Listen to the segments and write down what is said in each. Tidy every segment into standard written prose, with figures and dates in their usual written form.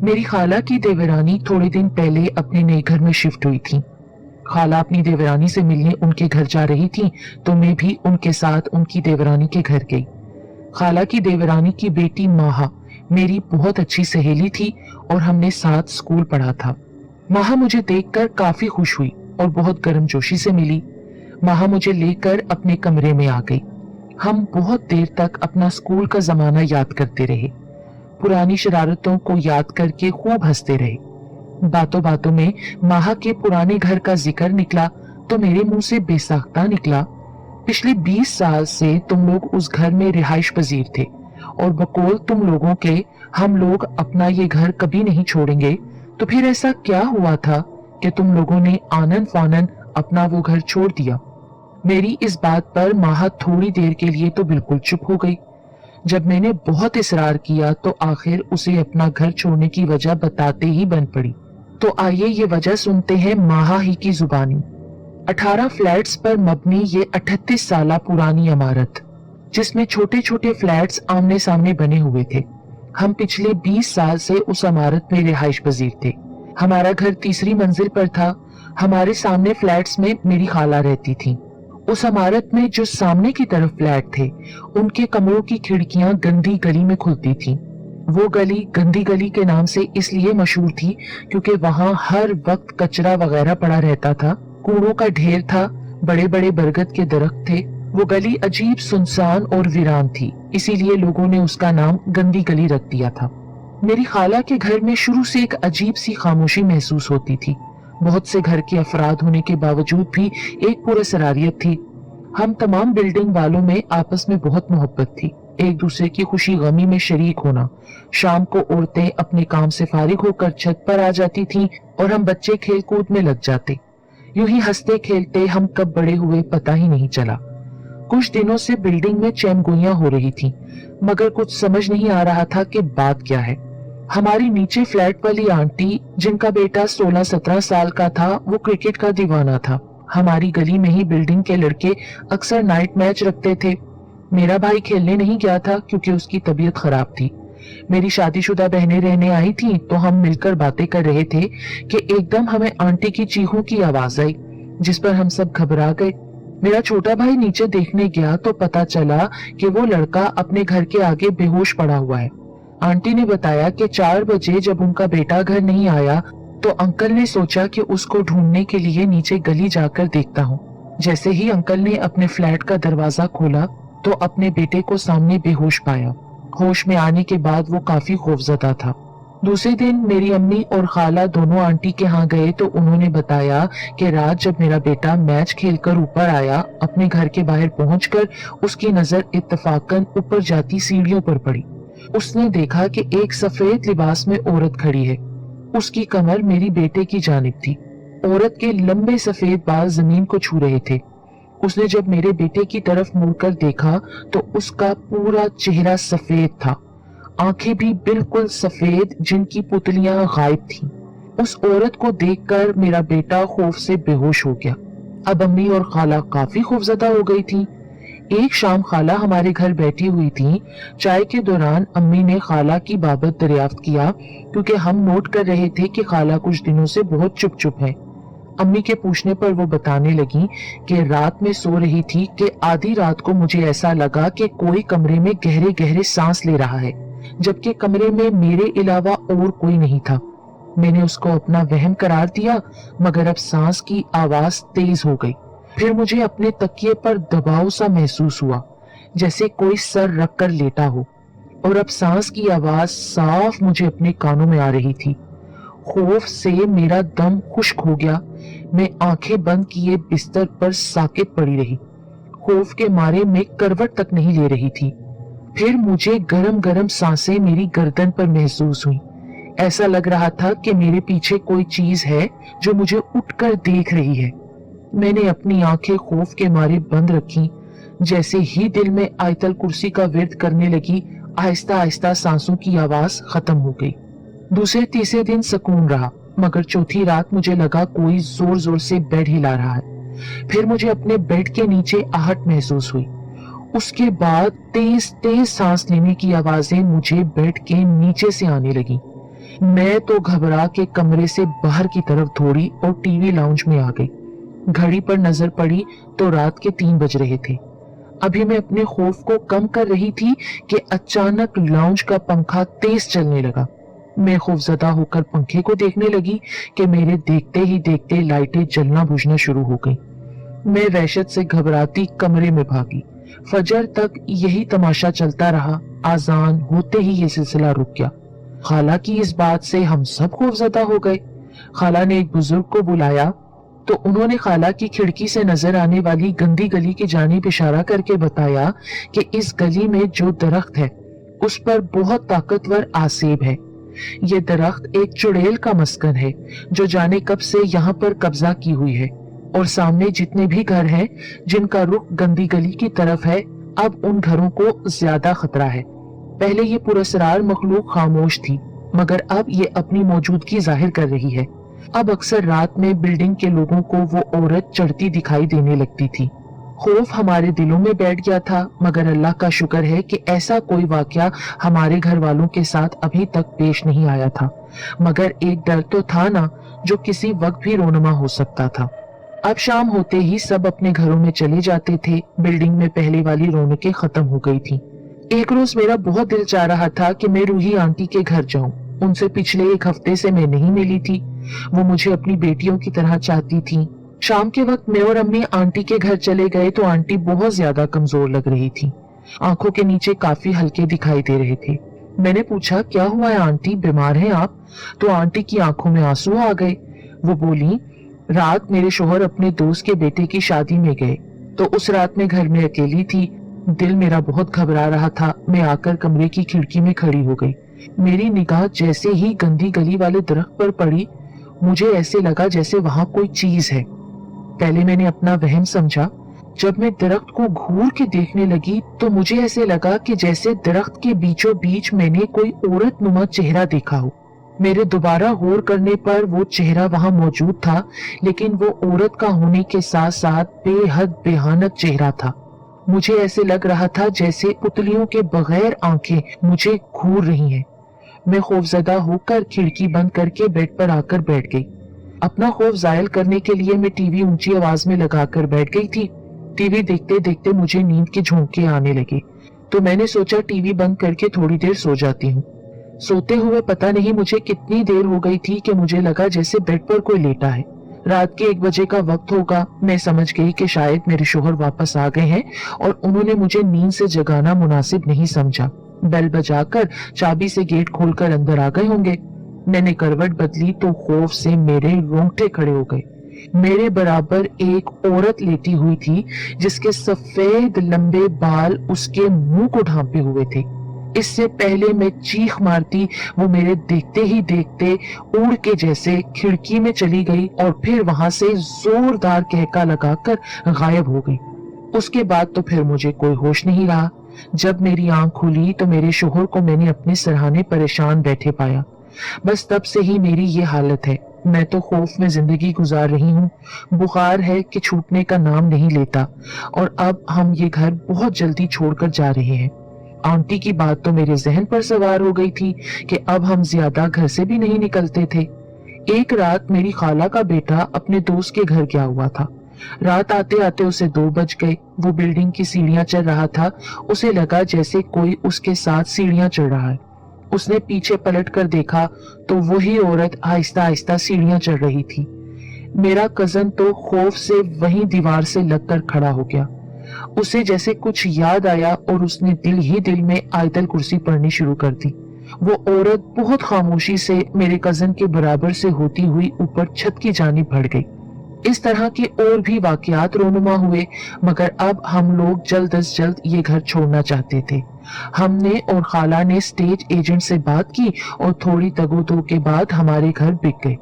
मेरी खाला की देवरानी थोड़े दिन पहले अपने नए घर में शिफ्ट हुई थी। खाला अपनी देवरानी से मिलने उनके घर जा रही थी, तो मैं भी उनके साथ उनकी देवरानी के घर गई। खाला की देवरानी की बेटी माहा मेरी बहुत अच्छी सहेली थी और हमने साथ स्कूल पढ़ा था। माहा मुझे देखकर काफी खुश हुई और बहुत गर्मजोशी से मिली। माहा मुझे लेकर अपने कमरे में आ गई। हम बहुत देर तक अपना स्कूल का जमाना याद करते रहे। पुरानी शरारतों को याद करके खूब हंसते रहे। बातों बातों में माहा के पुराने घर का जिक्र निकला तो मेरे मुंह से बेसाख्ता निकला, पिछले 20 साल से तुम लोग उस घर में रिहाइश पजीर थे और बकौल तुम लोगों के हम लोग अपना ये घर कभी नहीं छोड़ेंगे, तो फिर ऐसा क्या हुआ था कि तुम लोगों ने आनन फानन अपना वो घर छोड़ दिया। मेरी इस बात पर माहा थोड़ी देर के लिए तो बिल्कुल चुप हो गई। जब मैंने बहुत इसरार किया तो आखिर उसे अपना घर छोड़ने की वजह बताते ही बन पड़ी। तो आइए ये वजह सुनते हैं माहा ही की जुबानी। 18 फ्लैट्स पर मबनी ये 38 साल पुरानी इमारत, जिसमें छोटे छोटे फ्लैट्स आमने सामने बने हुए थे। हम पिछले 20 साल से उस इमारत में रिहाइश पजीर थे। हमारा घर तीसरी मंजिल पर था। हमारे सामने फ्लैट्स में मेरी खाला रहती थी। उस इमारत में जो सामने की तरफ फ्लैट थे, उनके कमरों की खिड़कियां गंदी गली में खुलती थी। वो गली गंदी गली के नाम से इसलिए मशहूर थी क्योंकि वहां हर वक्त कचरा वगैरह पड़ा रहता था, कूड़ों का ढेर था, बड़े बड़े बरगद के दरख्त थे। वो गली अजीब सुनसान और वीरान थी, इसीलिए लोगों ने उसका नाम गंदी गली रख दिया था। मेरी खाला के घर में शुरू से एक अजीब सी खामोशी महसूस होती थी। बहुत से घर के अफराद होने के बावजूद भी एक पुरअसरारियत थी। हम तमाम बिल्डिंग वालों में आपस में बहुत मोहब्बत थी। एक दूसरे की खुशी गमी में शरीक होना। शाम को औरतें अपने काम से फारिग होकर छत पर आ जाती थीं और हम बच्चे खेल कूद में लग जाते। यूं ही हंसते खेलते हम कब बड़े हुए पता ही नहीं चला। कुछ दिनों से बिल्डिंग में चैनगोइयां हो रही थी, मगर कुछ समझ नहीं आ रहा था कि बात क्या है। हमारी नीचे फ्लैट वाली आंटी, जिनका बेटा 16-17 साल का था, वो क्रिकेट का दीवाना था। हमारी गली में ही बिल्डिंग के लड़के अक्सर नाइट मैच रखते थे। मेरा भाई खेलने नहीं गया था क्योंकि उसकी तबीयत खराब थी। मेरी शादीशुदा बहनें रहने आई थी तो हम मिलकर बातें कर रहे थे कि एकदम हमें आंटी की चीखों की आवाज आई, जिस पर हम सब घबरा गए। मेरा छोटा भाई नीचे देखने गया तो पता चला कि वो लड़का अपने घर के आगे बेहोश पड़ा हुआ है। आंटी ने बताया कि 4 बजे जब उनका बेटा घर नहीं आया तो अंकल ने सोचा कि उसको ढूंढने के लिए नीचे गली जाकर देखता हूँ। जैसे ही अंकल ने अपने फ्लैट का दरवाजा खोला तो अपने बेटे को सामने बेहोश पाया। होश में आने के बाद वो काफी खौफजदा था। दूसरे दिन मेरी अम्मी और खाला दोनों आंटी के यहाँ गए तो उन्होंने बताया कि रात जब मेरा बेटा मैच खेलकर ऊपर आया, अपने घर के बाहर पहुंचकर उसकी नजर इत्तफाकन ऊपर जाती सीढ़ियों पर पड़ी। उसने देखा कि एक सफेद लिबास में औरत खड़ी है। उसकी कमर मेरी बेटे की जानिब थी। औरत के लंबे सफेद बाल जमीन को छू रहे थे। उसने जब मेरे बेटे की तरफ मुड़कर देखा तो उसका पूरा चेहरा सफेद था, आंखें भी बिल्कुल सफेद, जिनकी पुतलियां गायब थीं। उस औरत को देखकर मेरा बेटा खौफ से बेहोश हो गया। अब अम्मी और खाला काफी खौफजदा हो गई थी। एक शाम खाला हमारे घर बैठी हुई थी। चाय के दौरान अम्मी ने खाला की बाबत दरियाफ्त किया क्योंकि हम नोट कर रहे थे कि खाला कुछ दिनों से बहुत चुप चुप है। अम्मी के पूछने पर वो बताने लगी कि रात में सो रही थी कि आधी रात को मुझे ऐसा लगा कि कोई कमरे में गहरे गहरे सांस ले रहा है, जबकि कमरे में मेरे अलावा और कोई नहीं था। मैंने उसको अपना वहम करार दिया, मगर अब सांस की आवाज तेज हो गई। फिर मुझे अपने तकिए पर दबाव सा महसूस हुआ, जैसे कोई सर रख कर लेटा हो, और अब सांस की आवाज साफ मुझे अपने कानों में आ रही थी। खौफ से मेरा दम खुश्क हो गया। मैं आंखें बंद किए बिस्तर पर साकित पड़ी रही। खौफ के मारे मैं करवट तक नहीं ले रही थी। फिर मुझे गरम गरम सांसें मेरी गर्दन पर महसूस हुई। ऐसा लग रहा था कि मेरे पीछे कोई चीज है जो मुझे उठकर देख रही है। मैंने अपनी आंखें खौफ के मारे बंद रखी। जैसे ही दिल में आयतल कुर्सी का विर्द करने लगी, आहिस्ता आहिस्ता सांसों की आवाज खत्म हो गई। दूसरे तीसरे दिन सुकून रहा, मगर चौथी रात मुझे लगा कोई जोर जोर से बेड हिला रहा है। फिर मुझे अपने बेड के नीचे आहट महसूस हुई। उसके बाद तेज तेज सांस लेने की आवाजें मुझे बेड के नीचे से आने लगी। मैं तो घबरा के कमरे से बाहर की तरफ दौड़ी और टीवी लाउंज में आ गई। घड़ी पर नजर पड़ी तो रात के 3 बज रहे थे। अभी मैं अपने खौफ को कम कर रही थी कि अचानक लाउंज का पंखा तेज चलने लगा। मैं खौफजदा होकर पंखे को देखने लगी कि मेरे देखते ही देखते लाइटें जलना बुझना शुरू हो गई। मैं वहशत से घबराती कमरे में भागी। फजर तक यही तमाशा चलता रहा। आजान होते ही ये सिलसिला रुक गया। खाला की इस बात से हम सब खौफजदा हो गए। खाला ने एक बुजुर्ग को बुलाया तो उन्होंने खाला की खिड़की से नजर आने वाली गंदी गली की जानिब इशारा करके बताया कि इस गली में जो दरख्त है उस पर बहुत ताकतवर आसेब है। ये दरख्त एक चुड़ैल का मस्कन है जो जाने कब से यहाँ पर कब्जा की हुई है, और सामने जितने भी घर हैं जिनका रुख गंदी गली की तरफ है, अब उन घरों को ज्यादा खतरा है। पहले ये पुरस्कार मखलूक खामोश थी, मगर अब ये अपनी मौजूदगी जाहिर कर रही है। अब अक्सर रात में बिल्डिंग के लोगों को वो औरत चढ़ती दिखाई देने लगती थी। खौफ हमारे दिलों में बैठ गया था, मगर अल्लाह का शुक्र है कि ऐसा कोई वाकया हमारे घर वालों के साथ अभी तक पेश नहीं आया था। मगर एक डर तो था ना, जो किसी वक्त भी रोनमा हो सकता था। अब शाम होते ही सब अपने घरों में चले जाते थे। बिल्डिंग में पहले वाली रौनकें खत्म हो गई थी। एक रोज मेरा बहुत दिल चाह रहा था कि मैं रूही आंटी के घर जाऊं। उनसे पिछले 1 हफ्ते से मैं नहीं मिली थी। वो मुझे अपनी बेटियों की तरह चाहती थी। शाम के वक्त मैं और अम्मी आंटी के घर चले गए तो आंटी बहुत ज्यादा कमजोर लग रही थी। आंखों के नीचे काफी हल्के दिखाई दे रहे थे। मैंने पूछा, क्या हुआ है आंटी, बीमार हैं आप? तो आंटी की आंखों में आंसू आ गए। वो बोली, रात मेरे शोहर अपने दोस्त के बेटे की शादी में गए तो उस रात में घर में अकेली थी। दिल मेरा बहुत घबरा रहा था। मैं आकर कमरे की खिड़की में खड़ी हो गई। मेरी निगाह जैसे ही गंदी गली वाले दरख्त पर पड़ी, मुझे ऐसे लगा जैसे वहां कोई चीज है। पहले मैंने अपना वहम समझा। जब मैं दरख्त को घूर के देखने लगी तो मुझे ऐसे लगा कि जैसे दरख्त के बीचों बीच मैंने कोई औरत नुमा चेहरा देखा हो। मेरे दोबारा गौर करने पर वो चेहरा वहां मौजूद था, लेकिन वो औरत का होने के साथ साथ बेहद भयानक चेहरा था। मुझे ऐसे लग रहा था जैसे पुतलियों के बगैर आंखें मुझे घूर रही हैं। मैं खौफजदा होकर खिड़की बंद करके बेड पर आकर बैठ गई। अपना खौफ जायल करने के लिए मैं टीवी ऊंची आवाज में लगाकर बैठ गई थी। टीवी देखते देखते मुझे नींद के झोंके आने लगे, तो मैंने सोचा टीवी बंद करके थोड़ी देर सो जाती हूँ। सोते हुए पता नहीं मुझे कितनी देर हो गई थी कि मुझे लगा जैसे बेड पर कोई लेटा है। रात के 1 बजे का वक्त होगा। मैं समझ गई कि शायद मेरे शोहर वापस आ गए हैं और उन्होंने मुझे नींद से जगाना मुनासिब नहीं समझा। बेल बजाकर चाबी से गेट खोलकर अंदर आ गए होंगे। मैंने करवट बदली तो खौफ से मेरे रोंगटे खड़े हो गए। मेरे बराबर एक औरत लेटी हुई थी जिसके सफेद लंबे बाल उसके मुंह को ढांपे हुए थे। इससे पहले मैं चीख मारती, वो मेरे देखते ही देखते उड़ के जैसे खिड़की में चली गई और फिर वहां से जोरदार कहका लगाकर गायब हो गई। उसके बाद तो फिर मुझे कोई होश नहीं रहा। जब मेरी आंख खुली तो मेरे शोहर को मैंने अपने सरहाने परेशान बैठे पाया। बस तब से ही मेरी ये हालत है। मैं तो खौफ में जिंदगी गुजार रही हूँ। बुखार है कि छूटने का नाम नहीं लेता, और अब हम ये घर बहुत जल्दी छोड़कर जा रहे हैं। आंटी की बात तो मेरे जहन पर सवार हो गई थी कि अब हम ज्यादा घर से भी नहीं निकलते थे। एक रात मेरी खाला का बेटा अपने दोस्त के घर गया हुआ था। रात आते आते उसे 2 बज गए। वो बिल्डिंग की सीढ़ियां चढ़ रहा था। उसे लगा जैसे कोई उसके साथ सीढ़ियां चढ़ रहा है। उसने पीछे पलट कर देखा तो वही औरत आहिस्ता आहिस्ता सीढ़ियां चढ़ रही थी। मेरा कजन तो खौफ से वहीं दीवार से लगकर खड़ा हो गया। उसे जैसे कुछ याद आया और उसने दिल ही दिल में आयतल कुर्सी पढ़नी शुरू कर दी। वो औरत बहुत खामोशी से मेरे कजन के बराबर से होती हुई ऊपर छत की जानिब बढ़ गई। इस तरह के और भी वाकयात रोनुमा हुए, मगर अब हम लोग जल्द अज जल्द ये घर छोड़ना चाहते थे। हमने और खाला ने स्टेट एजेंट से बात की और थोड़ी तगोदो के बाद हमारे घर बिक गए।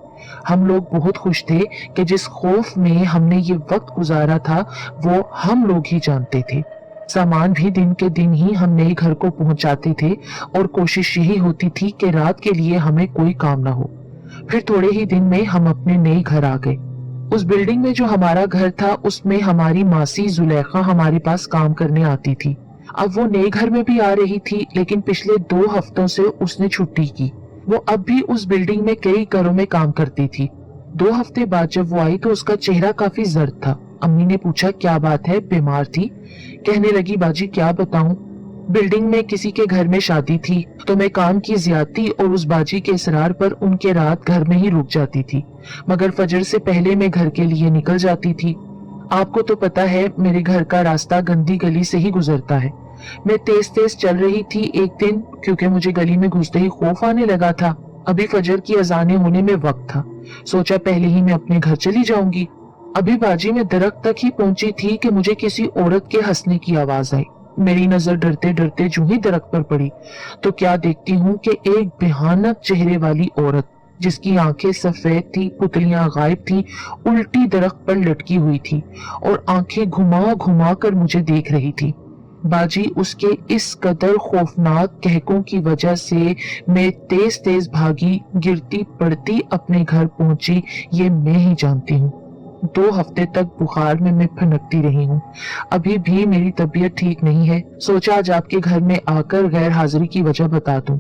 हम लोग बहुत खुश थे कि जिस खौफ में हमने ये वक्त गुजारा था वो हम लोग ही जानते थे। सामान भी दिन के दिन ही हम नए घर को पहुंचाते थे और कोशिश यही होती थी कि रात के लिए हमें कोई काम ना हो। फिर थोड़े ही दिन में हम अपने नए घर आ गए। उस बिल्डिंग में जो हमारा घर था उसमें हमारी मासी जुलेखा हमारे पास काम करने आती थी। अब वो नए घर में भी आ रही थी, लेकिन पिछले 2 हफ्तों से उसने छुट्टी की। वो अब भी उस बिल्डिंग में कई घरों में काम करती थी। 2 हफ्ते बाद जब वो आई तो उसका चेहरा काफी जर्द था। अम्मी ने पूछा क्या बात है, बीमार थी? कहने लगी बाजी क्या बताऊं, बिल्डिंग में किसी के घर में शादी थी तो मैं काम की ज्यादती और उस बाजी के इसरार पर उनके रात घर में ही रुक जाती थी, मगर फजर से पहले मैं घर के लिए निकल जाती थी। आपको तो पता है मेरे घर का रास्ता गंदी गली से ही गुजरता है। मैं तेज तेज चल रही थी एक दिन, क्योंकि मुझे गली में घुसते ही खौफ आने लगा था। अभी फजर की अजानें होने में वक्त था, सोचा पहले ही मैं अपने घर चली जाऊंगी। अभी बाजी में दरख्त तक ही पहुंची थी कि मुझे किसी औरत के हंसने की आवाज आई। मेरी नजर डरते डरते जो ही दरख्त पर पड़ी तो क्या देखती हूँ कि एक भयानक चेहरे वाली औरत, जिसकी आंखें सफेद थी, पुतलियां गायब थी, उल्टी दरख्त पर लटकी हुई थी और आंखें घुमा घुमा कर मुझे देख रही थी। बाजी उसके इस कदर खौफनाक कहकों की वजह से मैं तेज तेज भागी, गिरती पड़ती अपने घर पहुंची, ये मैं ही जानती हूँ। 2 हफ्ते तक बुखार में मैं फनकती रही हूँ। अभी भी मेरी तबीयत ठीक नहीं है। सोचा आज आपके घर में आकर गैर हाजिरी की वजह बता दूं।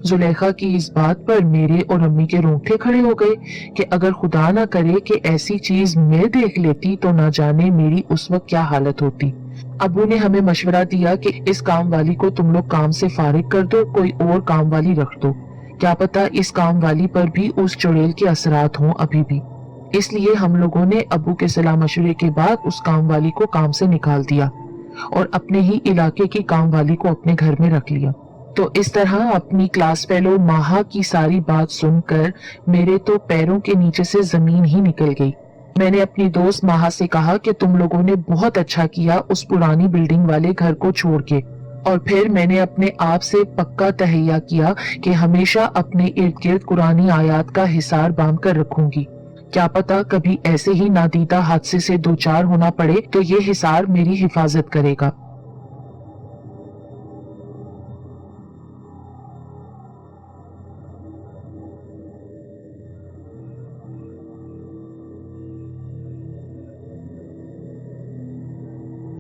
जुलेखा की इस बात पर मेरे और अम्मी के रोंगटे खड़े हो गए कि अगर खुदा ना करे कि ऐसी चीज मैं देख लेती तो ना जाने मेरी उस वक्त क्या हालत होती। अबू ने हमें मशवरा दिया कि इस काम वाली को तुम लोग काम से फारिग कर दो, कोई और काम वाली रख दो। क्या पता इस काम वाली पर भी उस चुड़ैल के असरात हों अभी भी। इसलिए हम लोगों ने अबू के सलाह मशवरे के बाद उस काम वाली को काम से निकाल दिया और अपने ही इलाके की काम वाली को अपने घर में रख लिया। तो इस तरह अपनी क्लास फेलो माहा की सारी बात सुनकर मेरे तो पैरों के नीचे से जमीन ही निकल गई। मैंने अपनी दोस्त माहा से कहा कि तुम लोगों ने बहुत अच्छा किया उस पुरानी बिल्डिंग वाले घर को छोड़ के, और फिर मैंने अपने आप से पक्का तहैया किया कि हमेशा अपने इर्द गिर्द कुरानी आयात का हिसार बांध कर रखूंगी। क्या पता कभी ऐसे ही नादीदा हादसे से दो चार होना पड़े तो ये हिसार मेरी हिफाजत करेगा।